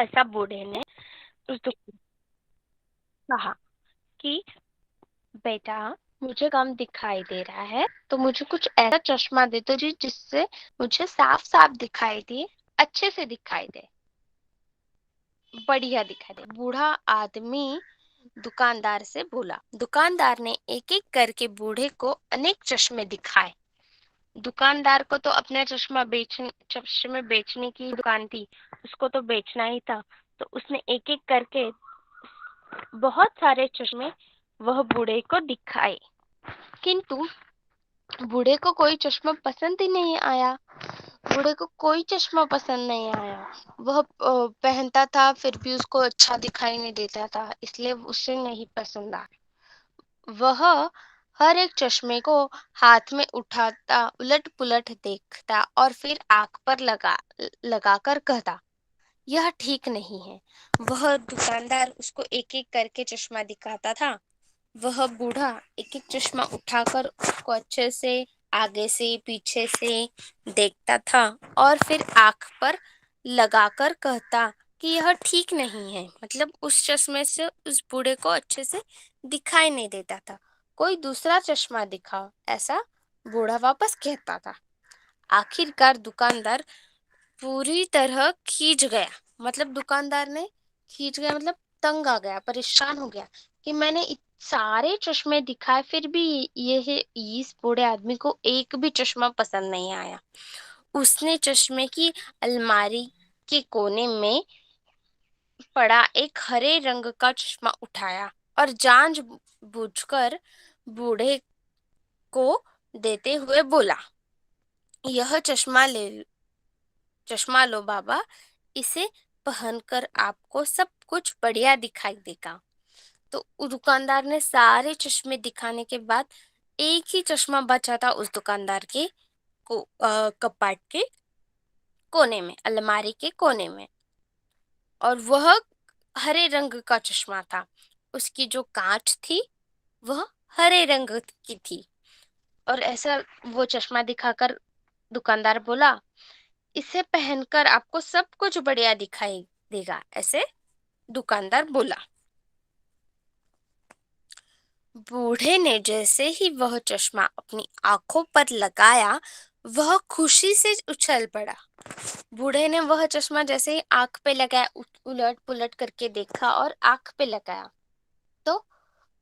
ऐसा बूढ़े ने उस दुकान कहा कि बेटा, मुझे कम दिखाई दे रहा है, तो मुझे कुछ ऐसा चश्मा दे दो जी जिससे मुझे साफ साफ दिखाई दे, अच्छे से दिखाई दे, बढ़िया दिखाई दे। बूढ़ा आदमी दुकानदार से बोला। दुकानदार ने एक एक करके बूढ़े को अनेक चश्मे दिखाए। दुकानदार को तो अपना चश्मे बेचने की दुकान थी, उसको तो बेचना ही था। तो उसने एक एक करके बहुत सारे चश्मे वह बूढ़े को दिखाए, किंतु बूढ़े को कोई चश्मा पसंद ही नहीं आया। बूढ़े को कोई चश्मा पसंद नहीं आया। वह पहनता था फिर भी उसको अच्छा दिखाई नहीं देता था, इसलिए उसे नहीं पसंद आया। वह हर एक चश्मे को हाथ में उठाता, उलट पुलट देखता और फिर आंख पर लगाकर कहता, यह ठीक नहीं है। वह दुकानदार उसको एक एक करके चश्मा दिखाता था। वह बूढ़ा एक एक चश्मा उठाकर उसको अच्छे से आगे से पीछे से देखता था और फिर आंख पर लगाकर कहता कि यह ठीक नहीं है। मतलब उस चश्मे से उस बूढ़े को अच्छे से दिखाई नहीं देता था। कोई दूसरा चश्मा दिखाओ, ऐसा बूढ़ा वापस कहता था। आखिरकार दुकानदार पूरी तरह खींच गया। मतलब दुकानदार ने खींच गया, मतलब तंग आ गया, परेशान हो गया कि मैंने सारे चश्मे दिखाए फिर भी ये इस बूढ़े आदमी को एक भी चश्मा पसंद नहीं आया। उसने चश्मे की अलमारी के कोने में पड़ा एक हरे रंग का चश्मा उठाया और जानबूझकर बूढ़े को देते हुए बोला, यह चश्मा लो बाबा, इसे पहनकर आपको सब कुछ बढ़िया दिखाई देगा। तो दुकानदार ने सारे चश्मे दिखाने के बाद एक ही चश्मा बचा था उस दुकानदार के कपाट के कोने में, अलमारी के कोने में, और वह हरे रंग का चश्मा था। उसकी जो कांच थी वह हरे रंग की थी। और ऐसा वो चश्मा दिखाकर दुकानदार बोला, इसे पहनकर आपको सब कुछ बढ़िया दिखाई देगा, ऐसे दुकानदार बोला। बूढ़े ने जैसे ही वह चश्मा अपनी आंखों पर लगाया, वह खुशी से उछल पड़ा। बूढ़े ने वह चश्मा जैसे ही आंख पे लगाया, उलट पुलट करके देखा और आंख पे लगाया, तो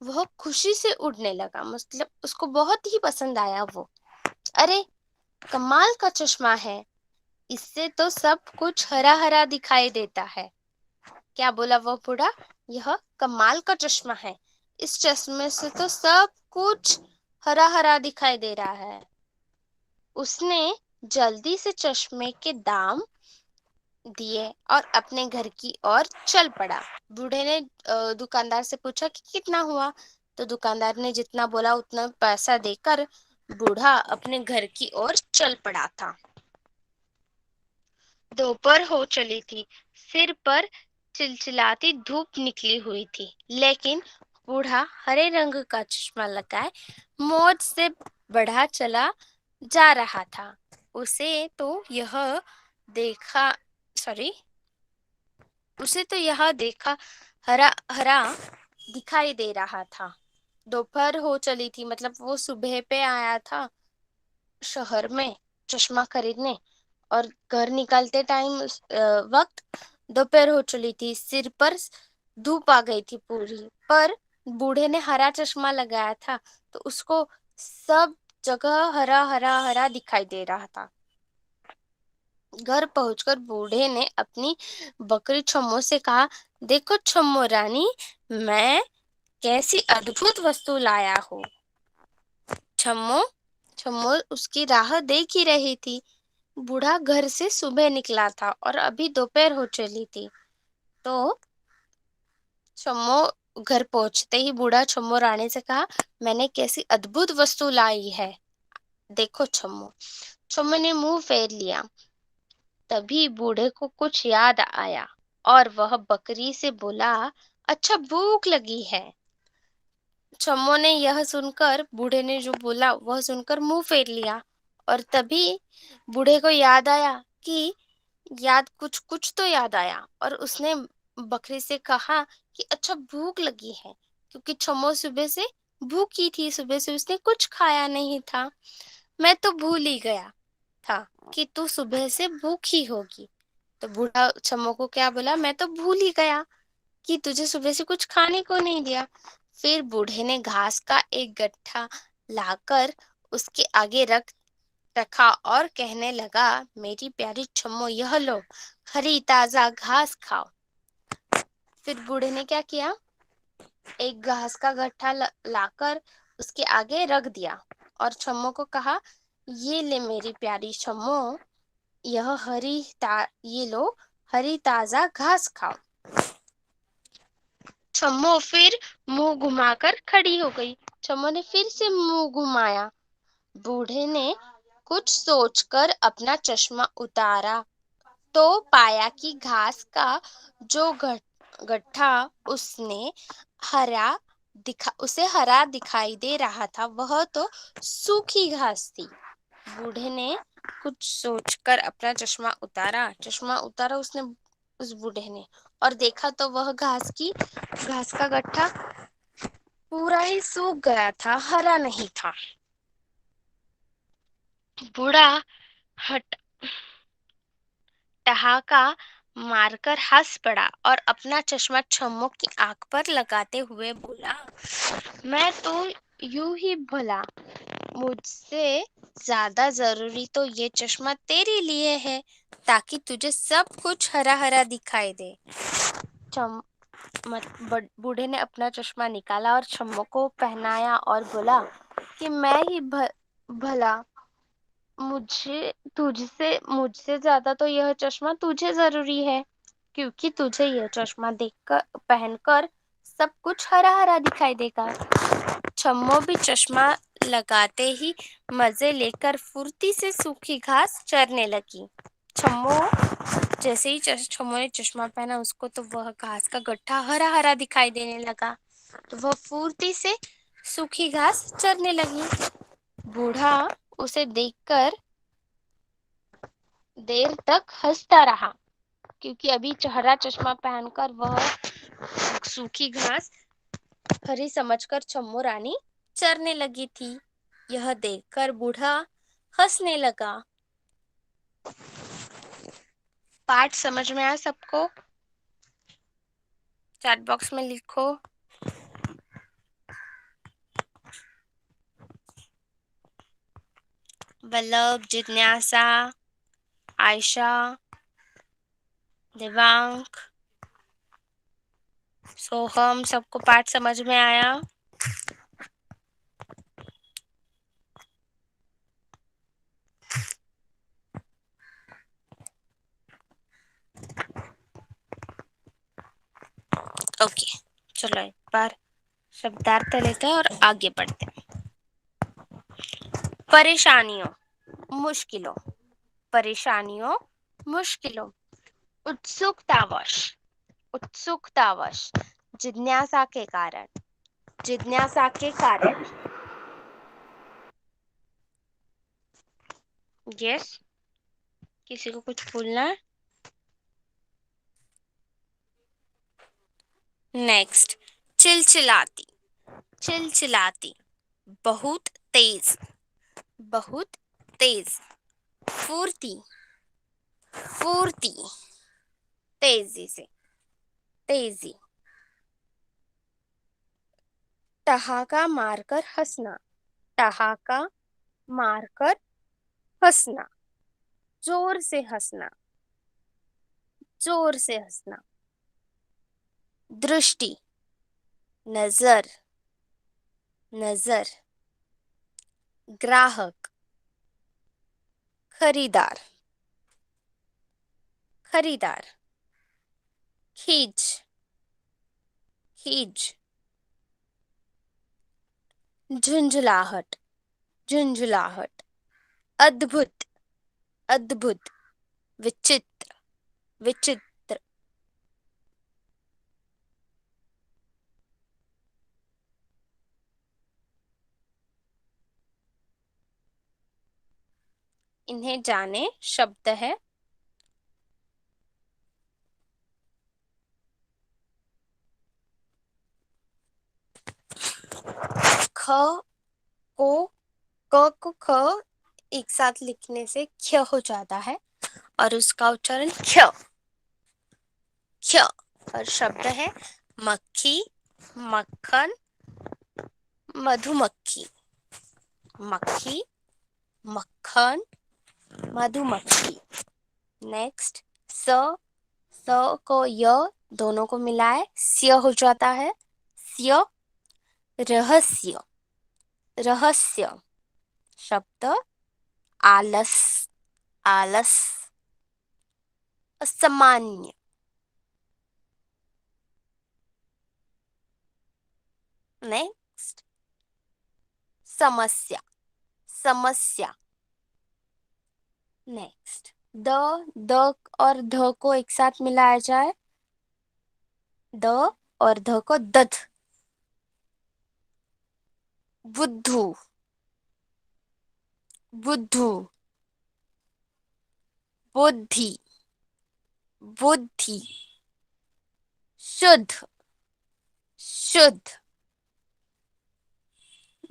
वह खुशी से उड़ने लगा। मतलब उसको बहुत ही पसंद आया वो। अरे, कमाल का चश्मा है, इससे तो सब कुछ हरा हरा दिखाई देता है। क्या बोला वो बूढ़ा? यह कमाल का चश्मा है, इस चश्मे से तो सब कुछ हरा हरा दिखाई दे रहा है। उसने जल्दी से चश्मे के दाम दिए और अपने घर की ओर चल पड़ा। बूढ़े ने दुकानदार से पूछा कि कितना हुआ। तो दुकानदार ने जितना बोला उतना पैसा देकर बूढ़ा अपने घर की ओर चल पड़ा था। दोपहर हो चली थी, सिर पर चिलचिलाती धूप निकली हुई थी, लेकिन बूढ़ा हरे रंग का चश्मा लगाए मौज से बढ़ा चला जा रहा था। उसे तो यह देखा सॉरी उसे तो यह देखा हरा हरा दिखाई दे रहा था। दोपहर हो चली थी, मतलब वो सुबह पे आया था शहर में चश्मा खरीदने, और घर निकलते टाइम वक्त दोपहर हो चली थी, सिर पर धूप आ गई थी पूरी। पर बूढ़े ने हरा चश्मा लगाया था, तो उसको सब जगह हरा हरा हरा दिखाई दे रहा था। घर पहुंचकर बूढ़े ने अपनी बकरी छम्मो से कहा, देखो छम्मो रानी, मैं कैसी अद्भुत वस्तु लाया हूँ। छम्मो छम्मो उसकी राह देख ही रही थी। बूढ़ा घर से सुबह निकला था और अभी दोपहर हो चली थी। तो छम्मो घर पहुंचते ही बूढ़ा छम्मो रानी से कहा, मैंने कैसी अद्भुत वस्तु लाई है, देखो छम्मो। छम्मो ने मुंह फेर लिया। तभी बूढ़े को कुछ याद आया और वह बकरी से बोला, अच्छा भूख लगी है। छम्मो ने यह सुनकर, बूढ़े ने जो बोला वह सुनकर मुंह फेर लिया। और तभी बूढ़े को याद आया कि याद कुछ कुछ तो याद आया और उसने बकरी से कहा कि अच्छा भूख लगी है, क्योंकि छम्मो सुबह से भूखी थी, सुबह से उसने कुछ खाया नहीं था। मैं तो भूल ही गया था कि तू सुबह से भूखी होगी। तो बूढ़ा छम्मो को क्या बोला, मैं तो भूल ही गया कि तुझे सुबह से कुछ खाने को नहीं दिया। फिर बूढ़े ने घास का एक गट्ठा लाकर उसके आगे रखा और कहने लगा, मेरी प्यारी छम्मो, यह लो, हरी ताजा घास खाओ। फिर बूढ़े ने क्या किया, एक घास का गट्ठा लाकर उसके आगे रख दिया और छम्मो को कहा, ये ले मेरी प्यारी छम्मो, यह ये लो, हरी ताजा घास खाओ। छम्मो फिर मुंह घुमाकर खड़ी हो गई। छम्मो ने फिर से मुंह घुमाया। बूढ़े ने कुछ सोचकर अपना चश्मा उतारा तो पाया कि घास का जो गट्ठा उसने हरा उसे हरा दिखाई दे रहा था, वह तो सूखी घास थी। बूढ़े ने कुछ सोचकर अपना चश्मा उतारा उसने, उस बूढ़े ने, और देखा तो वह घास का गट्ठा पूरा ही सूख गया था, हरा नहीं था। बूढ़ा हट ठहाका मारकर हंस पड़ा और अपना चश्मा छम्मो की आंख पर लगाते हुए बोला, मैं तो यूं ही भला, मुझसे ज्यादा जरूरी तो ये चश्मा तेरे लिए है, ताकि तुझे सब कुछ हरा हरा दिखाई दे। चम बूढ़े ने अपना चश्मा निकाला और छम्मो को पहनाया और बोला कि मैं ही भला, मुझसे ज्यादा तो यह चश्मा तुझे जरूरी है, क्योंकि तुझे यह चश्मा देखकर पहनकर सब कुछ हरा हरा दिखाई देगा। छम्मो भी चश्मा लगाते ही मजे लेकर फुर्ती से सूखी घास चरने लगी। छम्मो जैसे ही छम्मो ने चश्मा पहना, उसको तो वह घास का गट्ठा हरा हरा दिखाई देने लगा, तो वह फुर्ती से सूखी घास चरने लगी। बूढ़ा उसे देखकर देर तक हंसता रहा, क्योंकि अभी हरा चश्मा पहनकर वह सूखी घास हरी समझकर छम्मो रानी चरने लगी थी। यह देखकर बूढ़ा हंसने लगा। पाठ समझ में आया सबको? चैट बॉक्स में लिखो। वल्लभ, जिज्ञासा, आयशा, देवांक, सोहम, सबको पाठ समझ में आया? ओके, चलो एक बार शब्दार्थ लेते हैं और आगे बढ़ते हैं। परेशानियों, मुश्किलों, परेशानियों, मुश्किलों, उत्सुकतावश, उत्सुकतावश, जिज्ञासा के कारण, जिज्ञासा के कारण। यस, किसी को कुछ बोलना है? नेक्स्ट, चिलचिलाती, चिलचिलाती, बहुत तेज, बहुत तेज, फुर्ती, फुर्ती, तेजी से, तेजी, ठहाका मारकर हंसना, ठहाका मारकर हंसना, जोर से हंसना, जोर से हंसना, दृष्टि, नजर, नजर, ग्राहक, खरीदार, खरीदार, खींच, खींच, झुंझुलाहट, झुंझुलाहट, अद्भुत, अद्भुत, विचित्र, विचित्र, इन्हें जाने शब्द है ख को क को ख एक साथ लिखने से ख्य हो जाता है और उसका उच्चारण ख्य ख्य। और शब्द है मक्खी, मक्खन, मधुमक्खी। मक्खी, मक्खन, मधुमक्खी। नेक्स्ट स को य दोनों को मिलाए स्य हो जाता है स्य। रहस्य, रहस्य। शब्द आलस, आलस। असामान्य, नेक्स्ट समस्या, समस्या। नेक्स्ट द और ध को एक साथ मिलाया जाए द और ध को दध। बुद्धू, बुद्धू। बुद्धि, बुद्धि। शुद्ध, शुद्ध।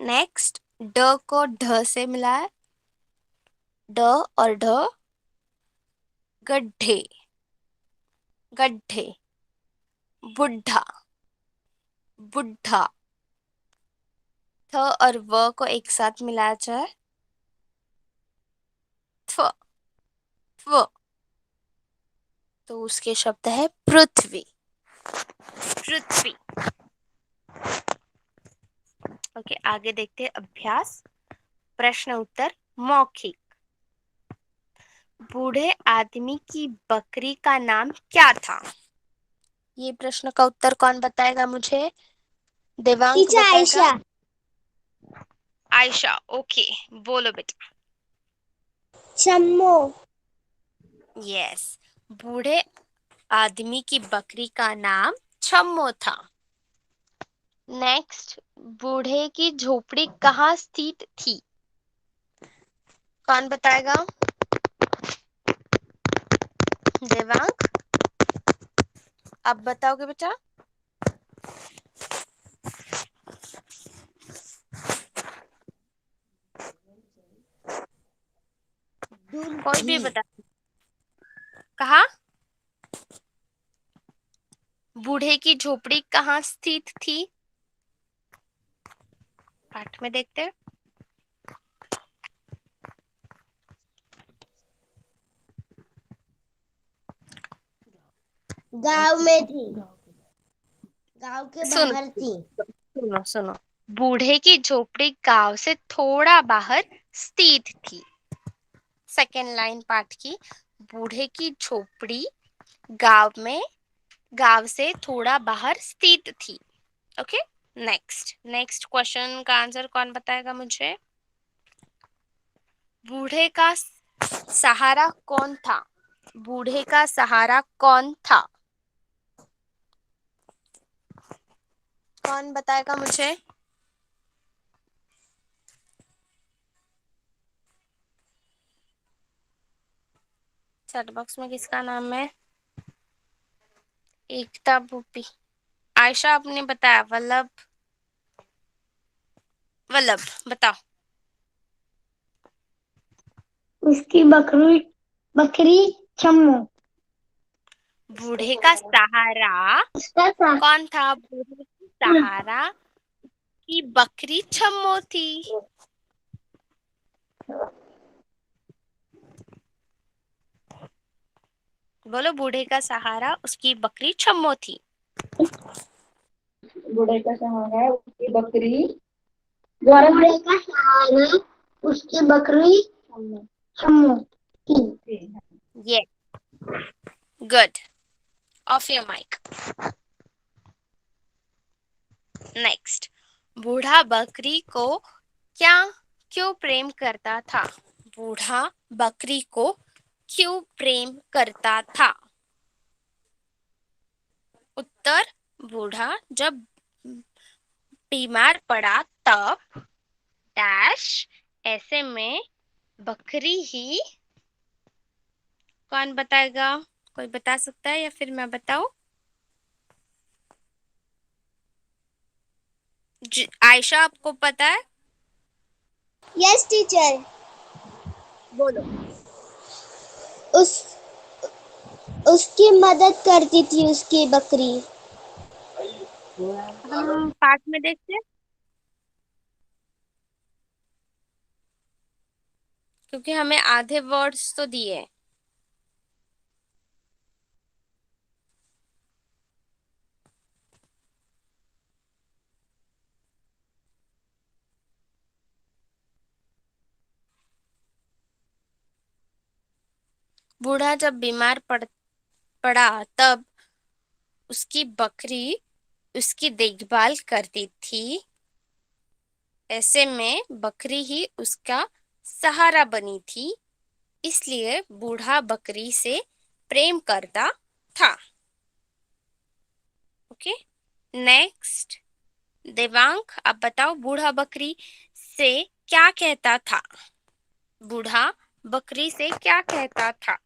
नेक्स्ट ड को ढ से मिलाए ड और ढ गड्ढे, गड्ढे। बुढ़ा, बुढ़ा। थ और व को एक साथ मिलाया जाए थ, थ। तो उसके शब्द है पृथ्वी, पृथ्वी। ओके, आगे देखते हैं अभ्यास। प्रश्न उत्तर मौखिक। बूढ़े आदमी की बकरी का नाम क्या था? ये प्रश्न का उत्तर कौन बताएगा मुझे? देवांक बताएगा। आयशा। आयशा, ओके, बोलो बेटा। शम्मो। यस, बूढ़े आदमी की बकरी का नाम छम्मो था। नेक्स्ट, बूढ़े की झोपड़ी कहाँ स्थित थी? कौन बताएगा? देवांक, अब बताओगे बेटा? कोई भी बता। कहा? बूढ़े की झोपड़ी कहाँ स्थित थी? पाठ में देखते हैं। गांव में थी, गांव के सुनो बाहर थी। सुनो सुनो, बूढ़े की झोपड़ी गांव से थोड़ा बाहर स्थित थी। सेकेंड लाइन पाठ की, बूढ़े की झोपड़ी गांव से थोड़ा बाहर स्थित थी। ओके, नेक्स्ट नेक्स्ट क्वेश्चन का आंसर कौन बताएगा मुझे? बूढ़े का सहारा कौन था? बूढ़े का सहारा कौन था? कौन बताएगा मुझे? चैट बॉक्स में किसका नाम है? एकता भूपी। आयशा आपने बताया। वल्लभ, वल्लभ बताओ। उसकी बकरी, बकरी छम्मो। बूढ़े का सहारा उसका सा कौन था? बूढ़े की सहारा की बकरी छम्मो थी। बोलो, बूढ़े का सहारा उसकी बकरी छम्मो थी। बूढ़े का सहारा है उसकी बकरी, बूढ़े का सहारा उसकी बकरी छम्मो थी। ये good. Off your mic. Next, बूढ़ा बकरी को क्या क्यों प्रेम करता था? बूढ़ा बकरी को क्यों प्रेम करता था? उत्तर, बूढ़ा जब बीमार पड़ा तब डैश ऐसे में बकरी ही। कौन बताएगा? कोई बता सकता है या फिर मैं बताऊं? आयशा, आपको पता है? Yes teacher. बोलो। उस उसकी मदद करती थी उसकी बकरी। हम पाठ में देखते हैं, क्योंकि हमें आधे वर्ड्स तो दिए। बूढ़ा जब बीमार पड़ा तब उसकी बकरी उसकी देखभाल करती थी। ऐसे में बकरी ही उसका सहारा बनी थी, इसलिए बूढ़ा बकरी से प्रेम करता था। Okay, next. देवांग, आप बताओ, बूढ़ा बकरी से क्या कहता था? बूढ़ा बकरी से क्या कहता था?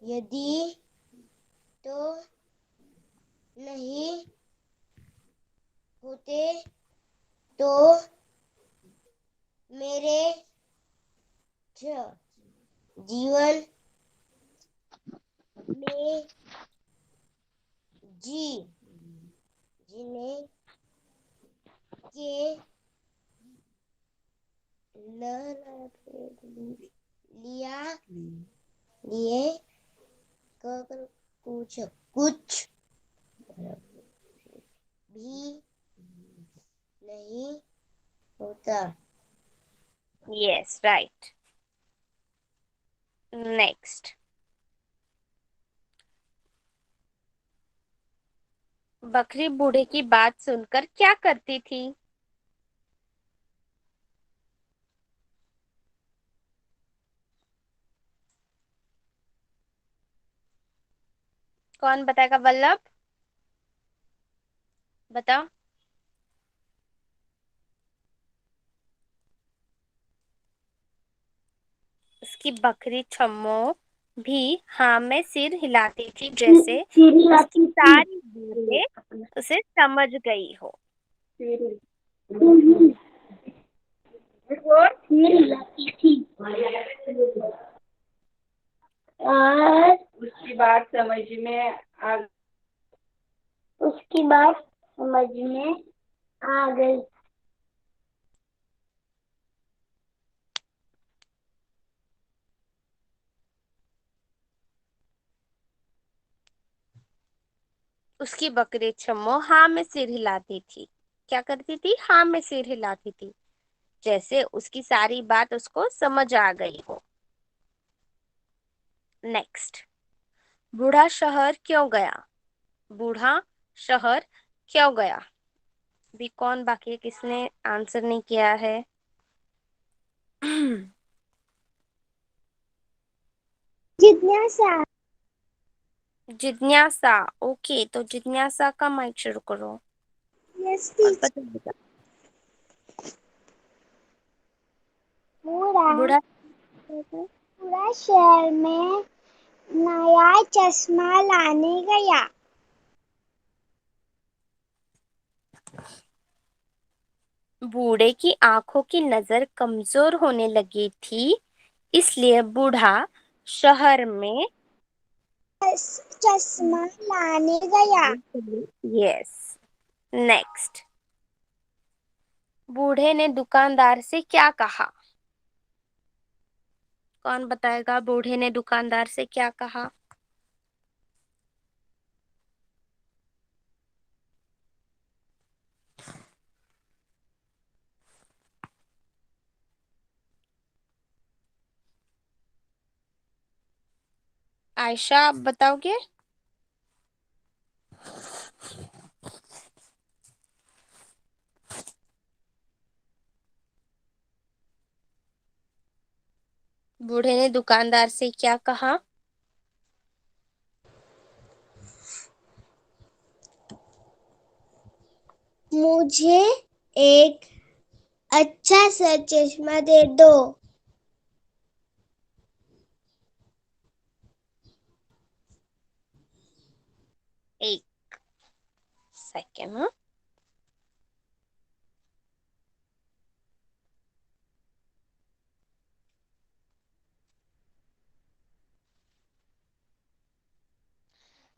यदि तो नहीं होते तो मेरे जीवन में जीने के लिया लिए कुछ भी नहीं होता। Yes, right. नेक्स्ट। बकरी बूढ़े की बात सुनकर क्या करती थी? कौन बताएगा? वल्लभ, बताओ। उसकी बकरी छम्मो भी हाँ में सिर हिलाती थी, जैसे सीरी उसकी लाती थी। सारी बातें उसे समझ गई हो। सीरी लाती थी और उसकी बात समझ में आ गई। उसकी बकरी छम्मो हाँ में सिर हिलाती थी। क्या करती थी? हाँ में सिर हिलाती थी, जैसे उसकी सारी बात उसको समझ आ गई हो। नेक्स्ट। बूढ़ा शहर क्यों गया? बूढ़ा शहर क्यों गया? भी कौन बाकी है, किसने आंसर नहीं किया है? जिज्ञासा। जिज्ञासा। ओके, तो जिज्ञासा का माइक शुरू करो यस और टीचर। बताइएगा। पूरा बूढ़ा। पूरा शहर में नया चश्मा लाने गया। बूढ़े की आंखों की नजर कमजोर होने लगी थी, इसलिए बूढ़ा शहर में चश्मा लाने गया। यस। नेक्स्ट। बूढ़े ने दुकानदार से क्या कहा? कौन बताएगा? बूढ़े ने दुकानदार से क्या कहा? आयशा, आप बताओगे? बूढ़े ने दुकानदार से क्या कहा? मुझे एक अच्छा सा चश्मा दे दो। एक सेकेंड।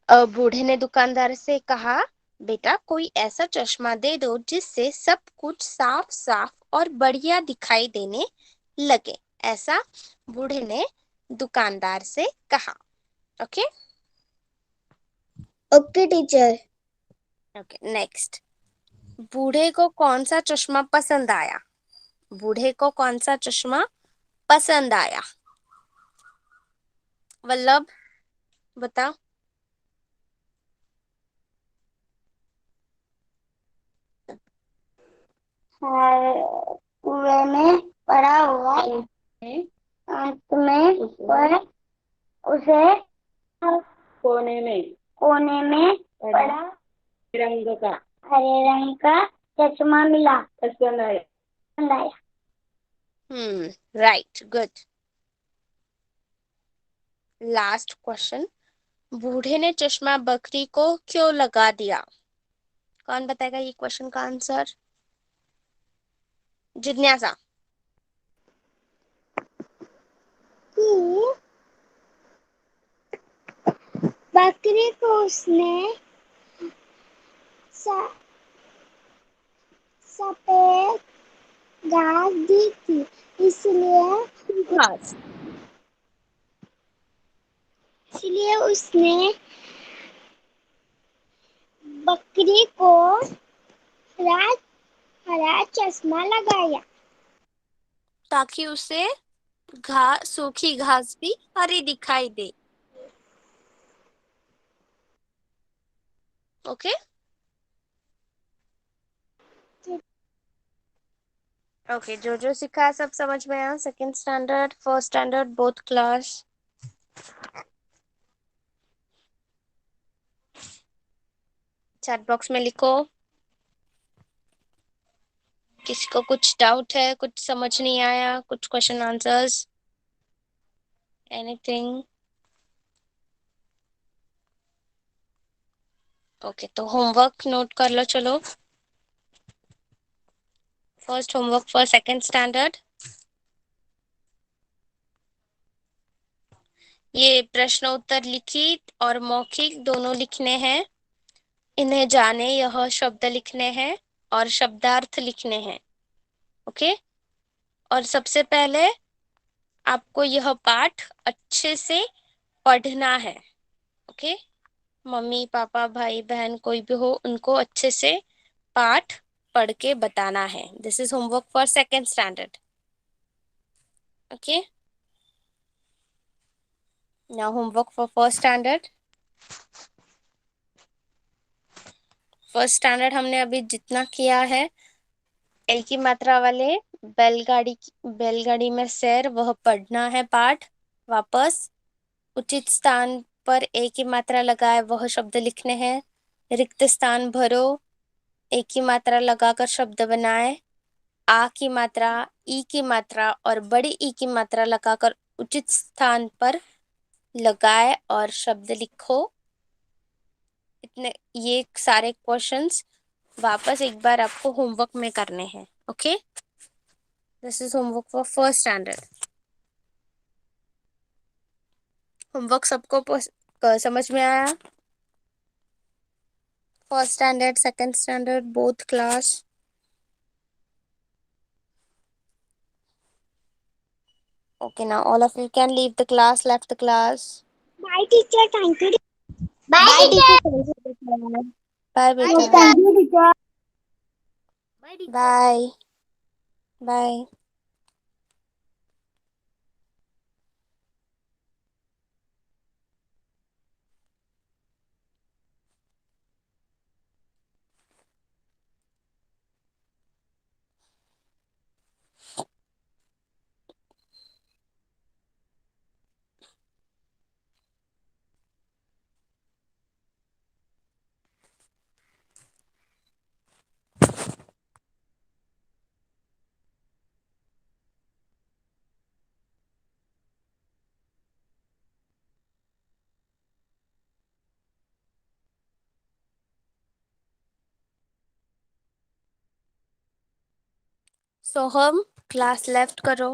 हाँ, बूढ़े ने दुकानदार से कहा, बेटा कोई ऐसा चश्मा दे दो जिससे सब कुछ साफ साफ और बढ़िया दिखाई देने लगे। ऐसा बूढ़े ने दुकानदार से कहा। Okay okay teacher. Okay next. बूढ़े को कौन सा चश्मा पसंद आया? बूढ़े को कौन सा चश्मा पसंद आया? वल्लभ बताओ। कुएं में पड़ा हुआ अंत में पर उसे कोने में पड़ा रंग का हरे रंग का चश्मा मिला। पसंद आया। पसंद आया। Right good. Last question. बूढ़े ने चश्मा बकरी को क्यों लगा दिया? कौन बताएगा ये क्वेश्चन का आंसर? जिज्ञासा। बकरी को उसने सफेद घास दी थी, घास। इसलिए उसने बकरी को हरा चश्मा लगाया ताकि उसे घास, सूखी घास भी हरी दिखाई दे। ओके ओके जो सीखा सब समझ में आया? Second standard, first standard, both class? Chat box में लिखो। किसी को कुछ डाउट है, कुछ समझ नहीं आया, कुछ क्वेश्चन आंसर्स, एनीथिंग? ओके तो होमवर्क नोट कर लो चलो। First homework for second standard. ये प्रश्न उत्तर लिखित और मौखिक दोनों लिखने हैं। इन्हें जाने यह शब्द लिखने हैं और शब्दार्थ लिखने हैं। ओके और सबसे पहले आपको यह पाठ अच्छे से पढ़ना है। ओके मम्मी पापा भाई बहन कोई भी हो, उनको अच्छे से पाठ पढ़ के बताना है। This is homework for second standard. Okay now homework for first standard. First standard हमने अभी जितना किया है, एक ही मात्रा वाले बैलगाड़ी में सैर, वह पढ़ना है पाठ वापस। उचित स्थान पर एक ही मात्रा लगाए वह शब्द लिखने हैं। रिक्त स्थान भरो, एक ही मात्रा लगाकर शब्द बनाए। आ की मात्रा, ई की मात्रा और बड़ी ई की मात्रा लगाकर उचित स्थान पर लगाए और शब्द लिखो। इतने ये सारे क्वेश्चंस वापस एक बार आपको होमवर्क में करने हैं। Okay this is homework for first standard. Homework सबको समझ में आया? First standard, second standard, both class? Okay, now all of you can leave the class, left the class. Bye teacher, thank you. Bye Bye teacher. teacher. Bye Bye beta. thank you teacher. Bye. Bye. Soham, class left करो।